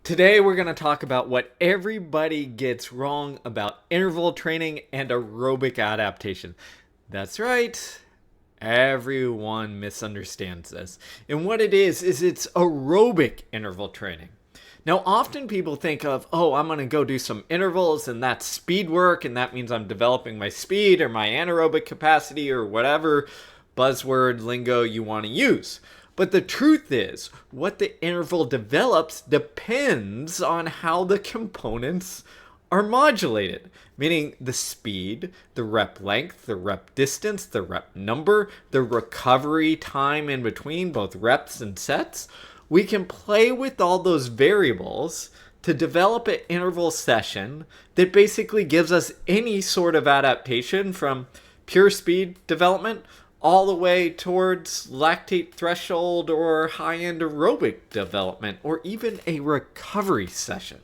Today we're going to talk about what everybody gets wrong about interval training and aerobic adaptation. That's right. Everyone misunderstands this. And what it is it's aerobic interval training. Now, often people think of, I'm going to go do some intervals and that's speed work, and that means I'm developing my speed or my anaerobic capacity or whatever buzzword lingo you want to use. But the truth is, what the interval develops depends on how the components are modulated, meaning the speed, the rep length, the rep distance, the rep number, the recovery time in between both reps and sets. We can play with all those variables to develop an interval session that basically gives us any sort of adaptation from pure speed development all the way towards lactate threshold or high-end aerobic development, or even a recovery session.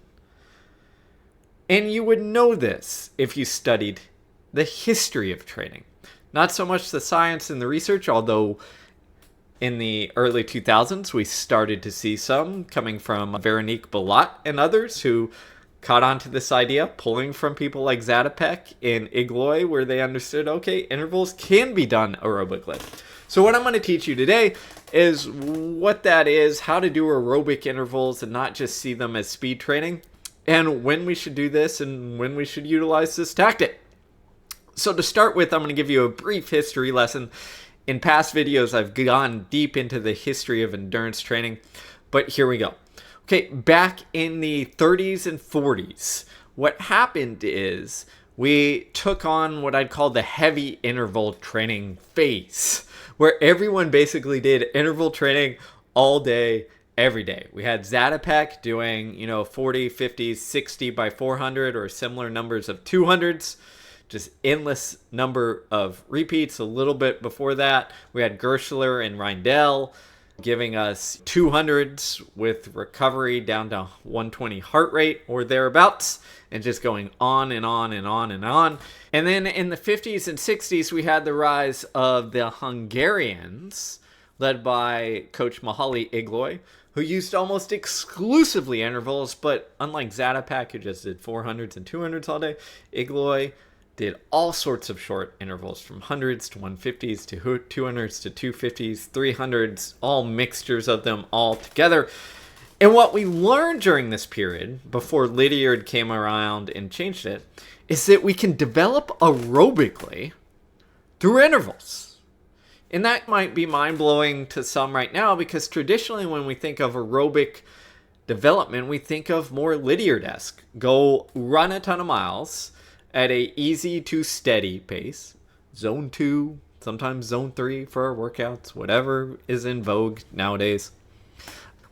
And you would know this if you studied the history of training. Not so much the science and the research, although in the early 2000s we started to see some coming from Veronique Balot and others who caught on to this idea, pulling from people like Adaptation and Igloy, where they understood, intervals can be done aerobically. So what I'm going to teach you today is what that is, how to do aerobic intervals and not just see them as speed training, and when we should do this and when we should utilize this tactic. So to start with, I'm going to give you a brief history lesson. In past videos, I've gone deep into the history of endurance training, but here we go. Okay, back in the 30s and 40s, what happened is we took on what I'd call the heavy interval training phase, where everyone basically did interval training all day, every day. We had Adaptation doing, 40, 50, 60 by 400 or similar numbers of 200s, just endless number of repeats. A little bit before that, we had Gershler and Reindel giving us 200s with recovery down to 120 heart rate or thereabouts, and just going on and on and on and on. And then in the 50s and 60s, we had the rise of the Hungarians, led by Coach Mihaly Igloy, who used almost exclusively intervals, but unlike Adaptation, who just did 400s and 200s all day, Igloy did all sorts of short intervals from 100s to 150s to 200s to 250s, 300s, all mixtures of them all together. And what we learned during this period, before Lydiard came around and changed it, is that we can develop aerobically through intervals. And that might be mind-blowing to some right now, because traditionally when we think of aerobic development, we think of more Lydiard-esque. Go run a ton of miles at a easy to steady pace, zone 2, sometimes zone 3 for our workouts, whatever is in vogue nowadays.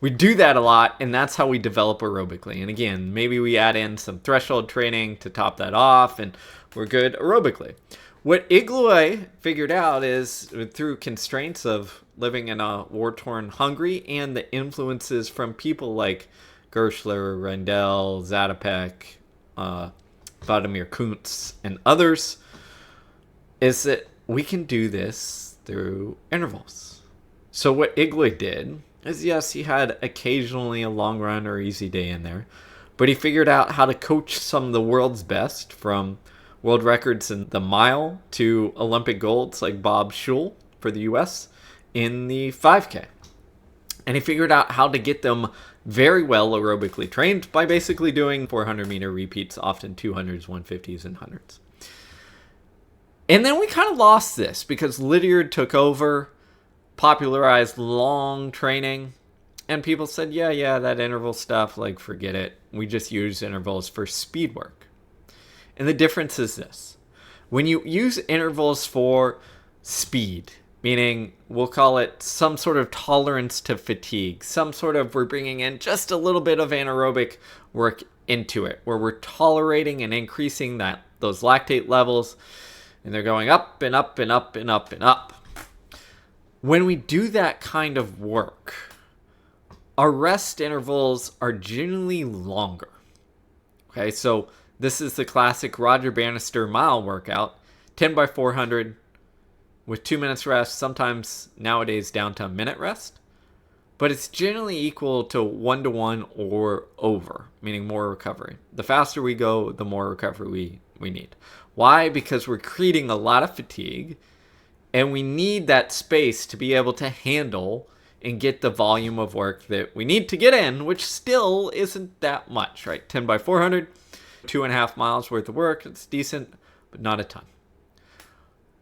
We do that a lot, and that's how we develop aerobically. And again, maybe we add in some threshold training to top that off, and we're good aerobically. What Igloy figured out is, through constraints of living in a war-torn Hungary and the influences from people like Gershler, Reindel, Adaptation, Vladimir Kuntz, and others, is that we can do this through intervals. So what Igloy did is, yes, he had occasionally a long run or easy day in there, but he figured out how to coach some of the world's best, from world records in the mile to Olympic golds like Bob Schul for the US in the 5K. And he figured out how to get them very well aerobically trained by basically doing 400-meter repeats, often 200s, 150s, and 100s. And then we kind of lost this because Lydiard took over, popularized long training, and people said, yeah, that interval stuff, forget it. We just use intervals for speed work. And the difference is this. When you use intervals for speed, meaning we'll call it some sort of tolerance to fatigue, we're bringing in just a little bit of anaerobic work into it, where we're tolerating and increasing those lactate levels, and they're going up and up and up and up and up. When we do that kind of work, our rest intervals are generally longer. Okay, so this is the classic Roger Bannister mile workout, 10 by 400, with 2 minutes rest, sometimes nowadays down to a minute rest. but it's generally equal to 1-to-1 or over, meaning more recovery. The faster we go, the more recovery we need. Why? Because we're creating a lot of fatigue, and we need that space to be able to handle and get the volume of work that we need to get in, which still isn't that much, right? 10 by 400, 2.5 miles worth of work. It's decent, but not a ton.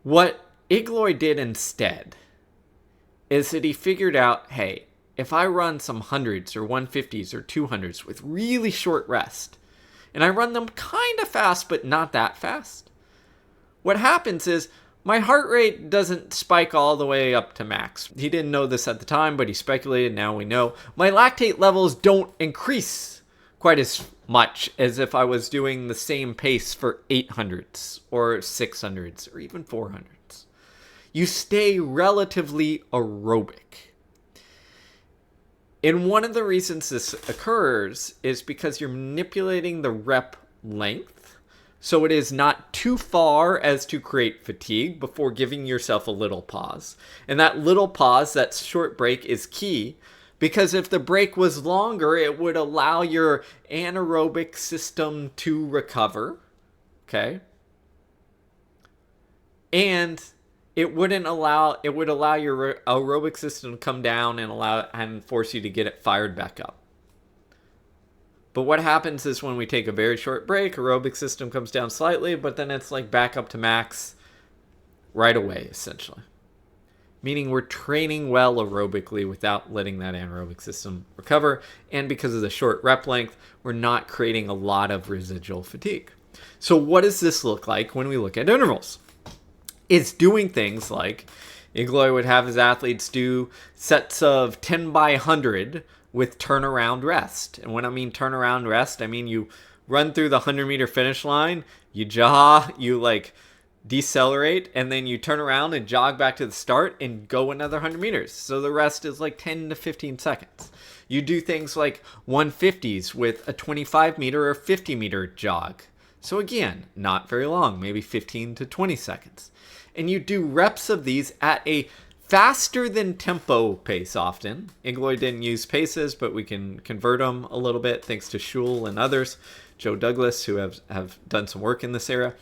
What Igloy did instead is that he figured out, hey, if I run some hundreds or 150s or 200s with really short rest, and I run them kind of fast, but not that fast, what happens is my heart rate doesn't spike all the way up to max. He didn't know this at the time, but he speculated. Now we know. My lactate levels don't increase quite as much as if I was doing the same pace for 800s or 600s or even 400s. You stay relatively aerobic. And one of the reasons this occurs is because you're manipulating the rep length, so it is not too far as to create fatigue before giving yourself a little pause. And that little pause, that short break, is key, because if the break was longer, it would allow your anaerobic system to recover, okay? And it would allow your aerobic system to come down and force you to get it fired back up. But what happens is when we take a very short break, aerobic system comes down slightly, but then it's like back up to max right away, essentially. Meaning we're training well aerobically without letting that anaerobic system recover. And because of the short rep length, we're not creating a lot of residual fatigue. So what does this look like when we look at intervals? It's doing things like Igloy would have his athletes do sets of 10 by 100 with turnaround rest. And when I mean turnaround rest, I mean you run through the 100-meter finish line, you jog, you like decelerate, and then you turn around and jog back to the start and go another 100 meters. So the rest is like 10 to 15 seconds. You do things like 150s with a 25-meter or 50-meter jog. So again, not very long, maybe 15 to 20 seconds. And you do reps of these at a faster than tempo pace often. Igloy didn't use paces, but we can convert them a little bit thanks to Schul and others, Joe Douglas, who have done some work in this area.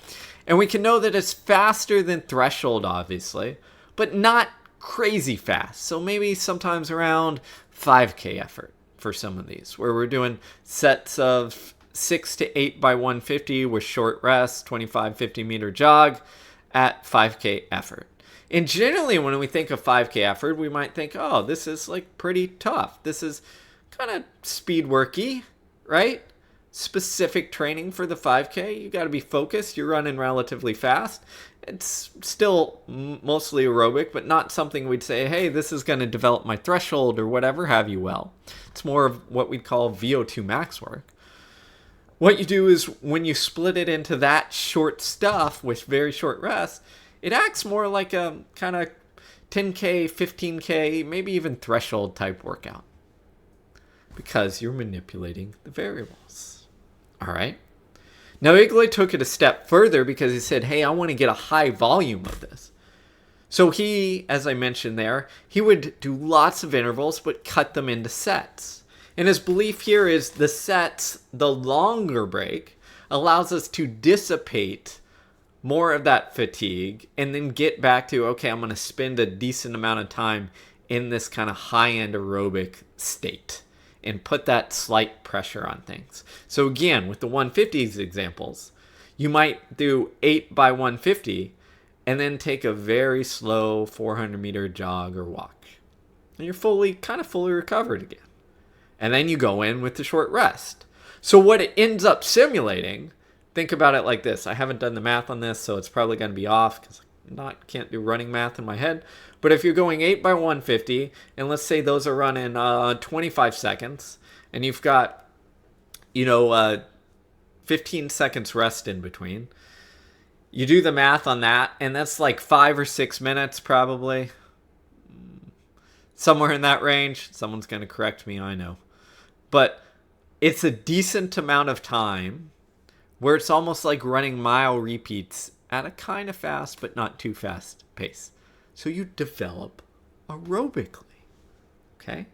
And we can know that it's faster than threshold, obviously, but not crazy fast. So maybe sometimes around 5K effort for some of these, where we're doing sets of 6 to 8 by 150 with short rest, 25, 50-meter jog at 5K effort. And generally, when we think of 5K effort, we might think, oh, this is like pretty tough. This is kind of speed worky, right? Specific training for the 5K. You got to be focused. You're running relatively fast. It's still mostly aerobic, but not something we'd say, hey, this is going to develop my threshold or whatever have you well. It's more of what we'd call VO2 max work. What you do is when you split it into that short stuff with very short rest, it acts more like a kind of 10K, 15K, maybe even threshold type workout, because you're manipulating the variables. All right. Now, Igloy took it a step further because he said, hey, I want to get a high volume of this. So he, as I mentioned there, he would do lots of intervals, but cut them into sets. And his belief here is the sets, the longer break, allows us to dissipate more of that fatigue and then get back to, okay, I'm going to spend a decent amount of time in this kind of high-end aerobic state and put that slight pressure on things. So again, with the 150s examples, you might do 8 by 150 and then take a very slow 400-meter jog or walk. And you're kind of fully recovered again. And then you go in with the short rest. So what it ends up simulating, think about it like this. I haven't done the math on this, so it's probably going to be off because I can't do running math in my head. But if you're going 8 by 150, and let's say those are running 25 seconds, and you've got, 15 seconds rest in between, you do the math on that, and that's like 5 or 6 minutes probably. Somewhere in that range. Someone's going to correct me, I know. But it's a decent amount of time where it's almost like running mile repeats at a kind of fast but not too fast pace. So you develop aerobically, okay?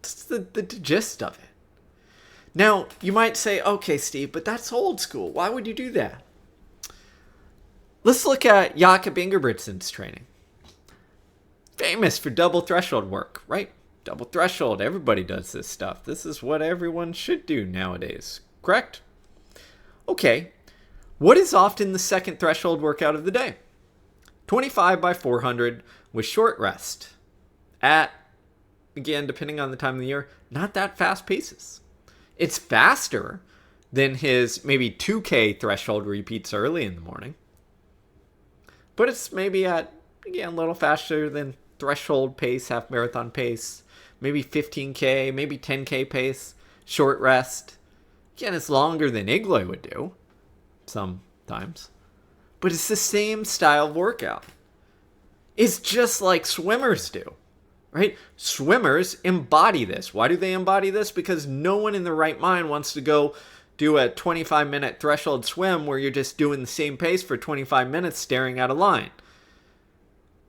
That's the gist of it. Now, you might say, okay, Steve, but that's old school. Why would you do that? Let's look at Jakob Ingebrigtsen's training. Famous for double threshold work, right? Double threshold. Everybody does this stuff. This is what everyone should do nowadays, correct? Okay. What is often the second threshold workout of the day? 25 by 400 with short rest at, again, depending on the time of the year, not that fast paces. It's faster than his maybe 2K threshold repeats early in the morning. But it's maybe at, again, a little faster than threshold pace, half marathon pace, maybe 15K, maybe 10K pace, short rest. Again, it's longer than Igloy would do sometimes. But it's the same style of workout. It's just like swimmers do, right? Swimmers embody this. Why do they embody this? Because no one in their right mind wants to go do a 25-minute threshold swim where you're just doing the same pace for 25 minutes staring at a line.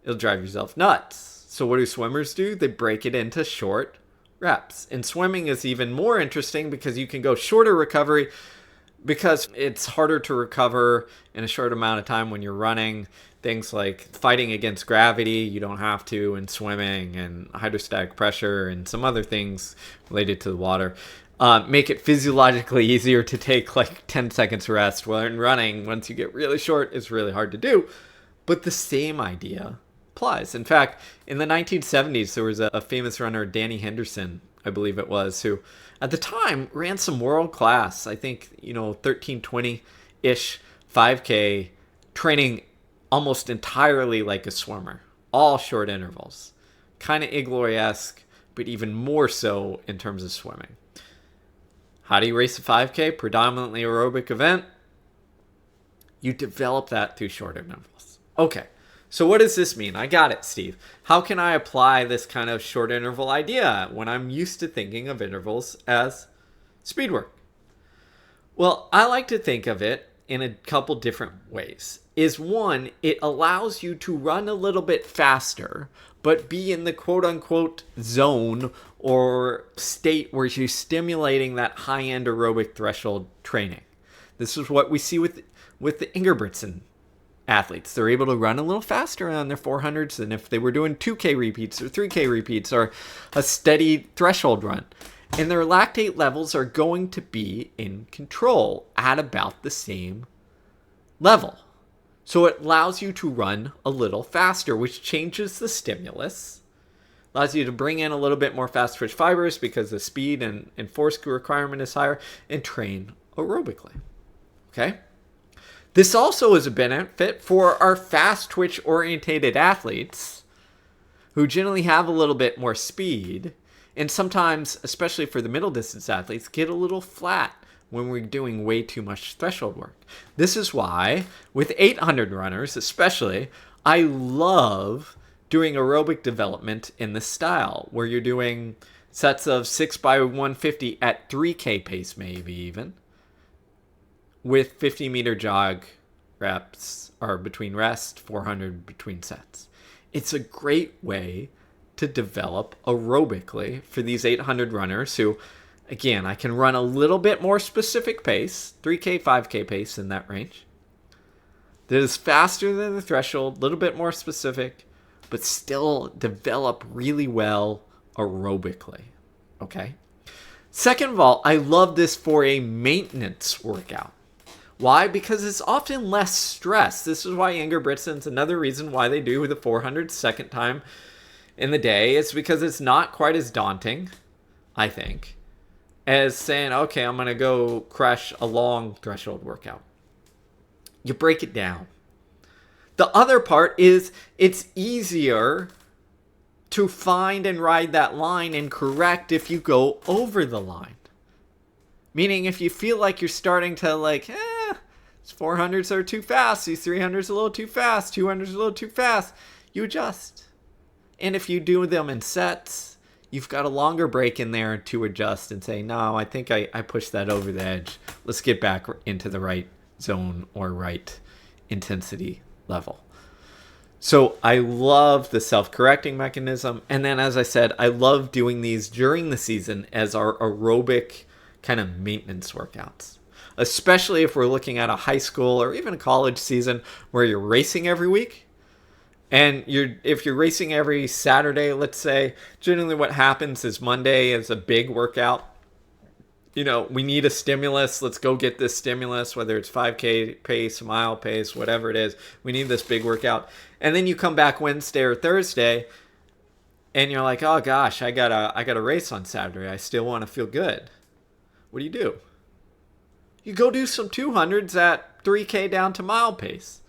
It'll drive yourself nuts. So what do swimmers do? They break it into short reps. And swimming is even more interesting because you can go shorter recovery because it's harder to recover in a short amount of time when you're running. Things like fighting against gravity, you don't have to, and swimming, and hydrostatic pressure, and some other things related to the water. Make it physiologically easier to take like 10 seconds rest. While in running, once you get really short, it's really hard to do. But the same idea applies. In fact, in the 1970s, there was a famous runner, Danny Henderson, I believe it was, who at the time ran some world class, I think, 1320-ish 5K, training almost entirely like a swimmer. All short intervals. Kind of Igloy-esque, but even more so in terms of swimming. How do you race a 5K? Predominantly aerobic event. You develop that through short intervals. Okay, so what does this mean? I got it, Steve. How can I apply this kind of short interval idea when I'm used to thinking of intervals as speed work? Well, I like to think of it in a couple different ways. One, it allows you to run a little bit faster, but be in the quote-unquote zone or state where you're stimulating that high-end aerobic threshold training. This is what we see with the Ingebrigtsen athletes. They're able to run a little faster on their 400s than if they were doing 2K repeats or 3K repeats or a steady threshold run. And their lactate levels are going to be in control at about the same level. So it allows you to run a little faster, which changes the stimulus. Allows you to bring in a little bit more fast twitch fibers because the speed and force requirement is higher, and train aerobically. Okay? This also is a benefit for our fast twitch orientated athletes who generally have a little bit more speed, and sometimes, especially for the middle distance athletes, get a little flat when we're doing way too much threshold work. This is why, with 800 runners especially, I love doing aerobic development in this style, where you're doing sets of 6 by 150 at 3K pace, maybe even, with 50-meter jog reps, or between rest, 400 between sets. It's a great way to develop aerobically for these 800 runners who, again, I can run a little bit more specific pace, 3K, 5K pace in that range. That is faster than the threshold, a little bit more specific, but still develop really well aerobically. Okay? Second of all, I love this for a maintenance workout. Why? Because it's often less stress. This is why Ingebrigtsen's another reason why they do the 400 second time in the day. It's because it's not quite as daunting, I think, as saying, okay, I'm going to go crush a long threshold workout. You break it down. The other part is it's easier to find and ride that line and correct if you go over the line. Meaning if you feel like you're starting to these 400s are too fast, these 300s a little too fast, 200s a little too fast, you adjust. And if you do them in sets, you've got a longer break in there to adjust and say, no, I think I pushed that over the edge. Let's get back into the right zone or right intensity level. So I love the self-correcting mechanism. And then, as I said, I love doing these during the season as our aerobic kind of maintenance workouts, especially if we're looking at a high school or even a college season where you're racing every week. And if you're racing every Saturday, let's say, generally what happens is Monday is a big workout. We need a stimulus. Let's go get this stimulus, whether it's 5K pace, mile pace, whatever it is. We need this big workout. And then you come back Wednesday or Thursday and you're like, oh gosh, I got a race on Saturday. I still want to feel good. What do? You go do some 200s at 3K down to mile pace.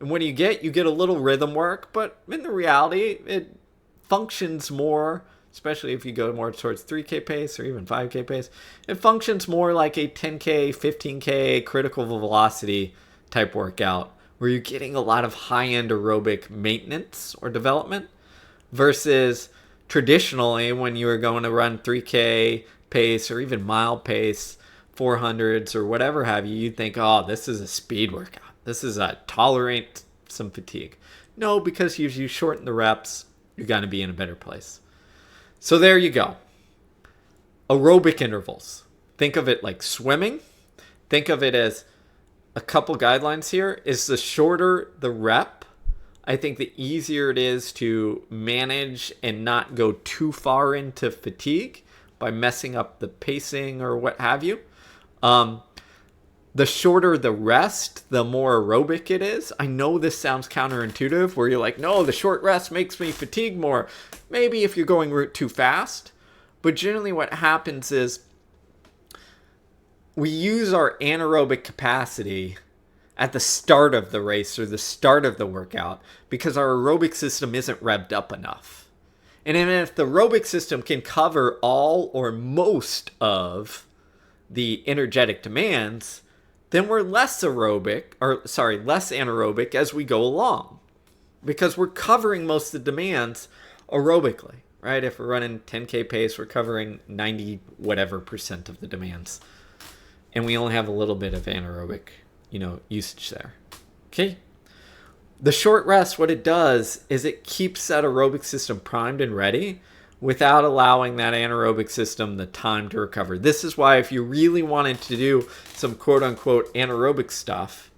And what do you get? You get a little rhythm work, but in the reality, it functions more, especially if you go more towards 3K pace or even 5K pace. It functions more like a 10K, 15K critical velocity type workout where you're getting a lot of high-end aerobic maintenance or development versus traditionally when you were going to run 3K pace or even mile pace, 400s or whatever have you, you'd think, oh, this is a speed workout. This is a tolerate some fatigue. No, because you shorten the reps, you're going to be in a better place. So there you go. Aerobic intervals. Think of it like swimming. Think of it as a couple guidelines here. Is the shorter the rep, I think the easier it is to manage and not go too far into fatigue by messing up the pacing or what have you. The shorter the rest, the more aerobic it is. I know this sounds counterintuitive where you're like, no, the short rest makes me fatigue more. Maybe if you're going too fast. But generally what happens is we use our anaerobic capacity at the start of the race or the start of the workout because our aerobic system isn't revved up enough. And if the aerobic system can cover all or most of the energetic demands, then we're less anaerobic as we go along because we're covering most of the demands aerobically, right? If we're running 10K pace, we're covering 90 whatever percent of the demands. And we only have a little bit of anaerobic, usage there. Okay. The short rest, what it does is it keeps that aerobic system primed and ready without allowing that anaerobic system the time to recover. This is why if you really wanted to do some quote-unquote anaerobic stuff,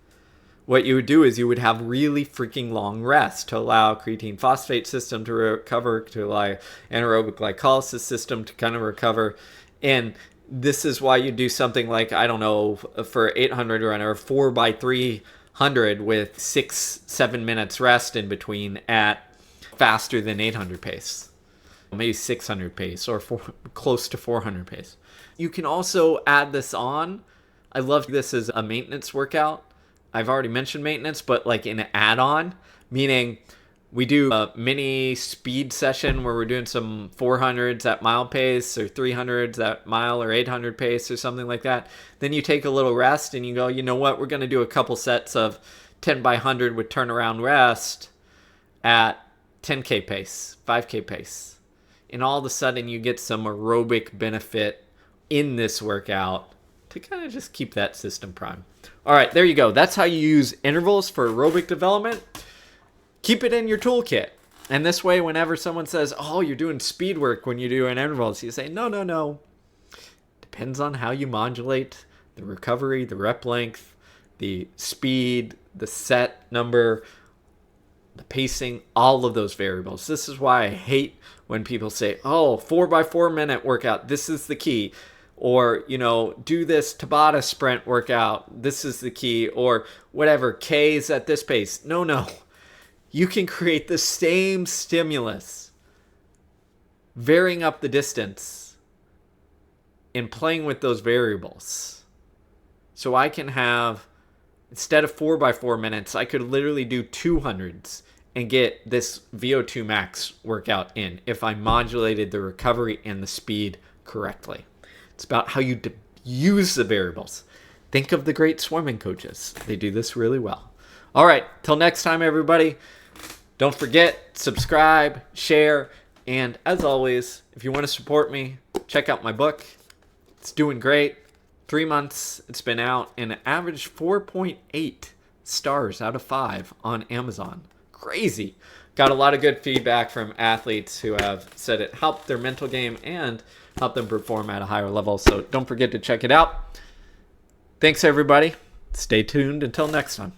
what you would do is you would have really freaking long rest to allow creatine phosphate system to recover, to allow anaerobic glycolysis system to kind of recover. And this is why you do something like, I don't know, for 800 runner, 4x300 with 6-7 minutes rest in between at faster than 800 pace. Maybe 600 pace or close to 400 pace. You can also add this on. I love this as a maintenance workout. I've already mentioned maintenance, but like an add-on, meaning we do a mini speed session where we're doing some 400s at mile pace or 300s at mile or 800 pace or something like that. Then you take a little rest and you go, you know what, we're going to do a couple sets of 10 by 100 with turnaround rest at 10K pace, 5K pace. And all of a sudden you get some aerobic benefit in this workout to kind of just keep that system primed. All right, there you go. That's how you use intervals for aerobic development. Keep it in your toolkit. And this way, whenever someone says, oh, you're doing speed work when you do an intervals, you say, no. Depends on how you modulate the recovery, the rep length, the speed, the set number, the pacing, all of those variables. This is why I hate when people say, oh, 4x4 minute workout, this is the key. Or, do this Tabata sprint workout, this is the key. Or whatever, K's at this pace. No. You can create the same stimulus, varying up the distance and playing with those variables. So I can have, instead of 4x4 minutes, I could literally do 200s and get this VO2 max workout in if I modulated the recovery and the speed correctly. It's about how you use the variables. Think of the great swimming coaches. They do this really well. All right, till next time, everybody. Don't forget, subscribe, share, and as always, if you want to support me, check out my book. It's doing great. 3 months it's been out, and an average 4.8 stars out of 5 on Amazon. crazy. Got a lot of good feedback from athletes who have said it helped their mental game and helped them perform at a higher level. So don't forget to check it out. Thanks, everybody. Stay tuned until next time.